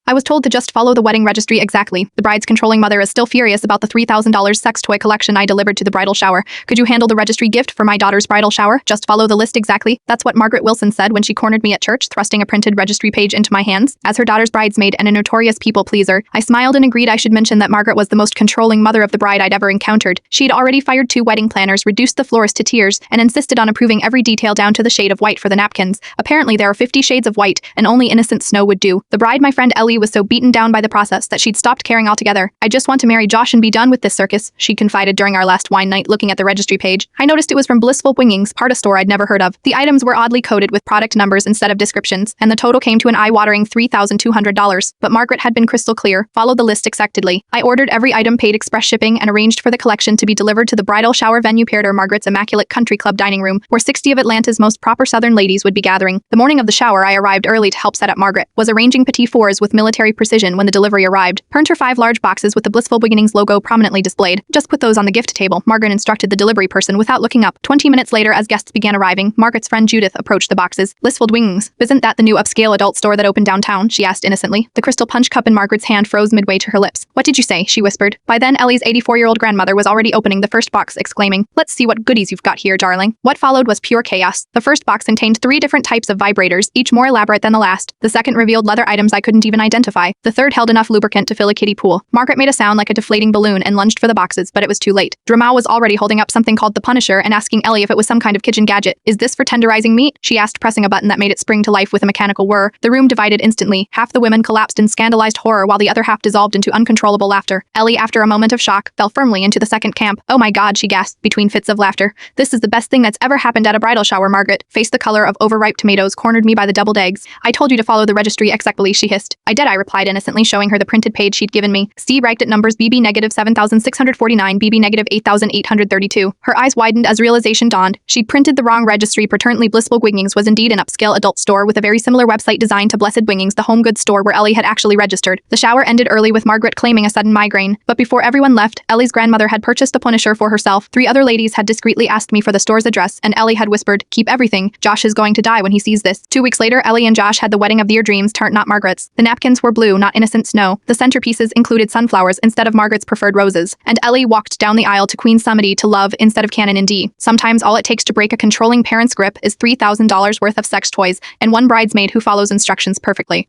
I was told to just follow the wedding registry exactly. The bride's controlling mother is still furious about the $3,000 sex toy collection I delivered to the bridal shower. Could you handle the registry gift for my daughter's bridal shower? Just follow the list exactly. That's what Margaret Wilson said when she cornered me at church, thrusting a printed registry page into my hands. As her daughter's bridesmaid and a notorious people pleaser, I smiled and agreed I should mention that Margaret was the most controlling mother of the bride I'd ever encountered. She'd already fired 2 wedding planners, reduced the florist to tears, and insisted on approving every detail down to the shade of white for the napkins. Apparently there are 50 shades of white, and only innocent snow would do. The bride, my friend Ellie, was so beaten down by the process that she'd stopped caring altogether. I just want to marry Josh and be done with this circus, she confided during our last wine night, looking at the registry page. I noticed it was from Blissful Wingings, part a store I'd never heard of. The items were oddly coded with product numbers instead of descriptions, and the total came to an eye-watering $3,200. But Margaret had been crystal clear. Follow the list exactly. I ordered every item, paid express shipping, and arranged for the collection to be delivered to the bridal shower venue paired Margaret's immaculate country club dining room, where 60 of Atlanta's most proper Southern ladies would be gathering. The morning of the shower, I arrived early to help set up. Margaret was arranging petit fours with military precision when the delivery arrived. Turned her 5 large boxes with the Blissful Beginnings logo prominently displayed. Just put those on the gift table, Margaret instructed the delivery person without looking up. 20 minutes later, as guests began arriving, Margaret's friend Judith approached the boxes. Blissful Wingings, isn't that the new upscale adult store that opened downtown? She asked innocently. The crystal punch cup in Margaret's hand froze midway to her lips. What did you say? She whispered. By then, Ellie's 84-year-old grandmother was already opening the first box, exclaiming, "Let's see what goodies you've got here, darling." What followed was pure chaos. The first box contained 3 different types of vibrators, each more elaborate than the last. The second revealed leather items I couldn't even identify. The third held enough lubricant to fill a kiddie pool. Margaret made a sound like a deflating balloon and lunged for the boxes, but it was too late. Drama was already holding up something called the Punisher and asking Ellie if it was some kind of kitchen gadget. "Is this for tenderizing meat?" she asked, pressing a button that made it spring to life with a mechanical whir. The room divided instantly. Half the women collapsed in scandalized horror while the other half dissolved into uncontrollable laughter. Ellie, after a moment of shock, fell firmly into the second camp. "Oh my God," she gasped between fits of laughter. "This is the best thing that's ever happened at a bridal shower." Margaret, face the color of overripe tomatoes, cornered me by the doubled eggs. "I told you to follow the registry exactly," she hissed. "I did," I replied innocently, showing her the printed page she'd given me. "See, right at numbers BB-7649, BB-8832. Her eyes widened as realization dawned. She'd printed the wrong registry. Pertinently, Blissful Wingings was indeed an upscale adult store with a very similar website design to Blessed Wingings, the home goods store where Ellie had actually registered. The shower ended early with Margaret claiming a sudden migraine. But before everyone left, Ellie's grandmother had purchased a Punisher for herself. 3 other ladies had discreetly asked me for the store's address, and Ellie had whispered, "Keep everything. Josh is going to die when he sees this." 2 weeks later, Ellie and Josh had the wedding of their dreams, turned not Margaret's. The napkins were blue, not innocent snow. The centerpieces included sunflowers instead of Margaret's preferred roses. And Ellie walked down the aisle to Queen Summity to love instead of canon in D. Sometimes all it takes to break a controlling parent's grip is $3,000 worth of sex toys and one bridesmaid who follows instructions perfectly.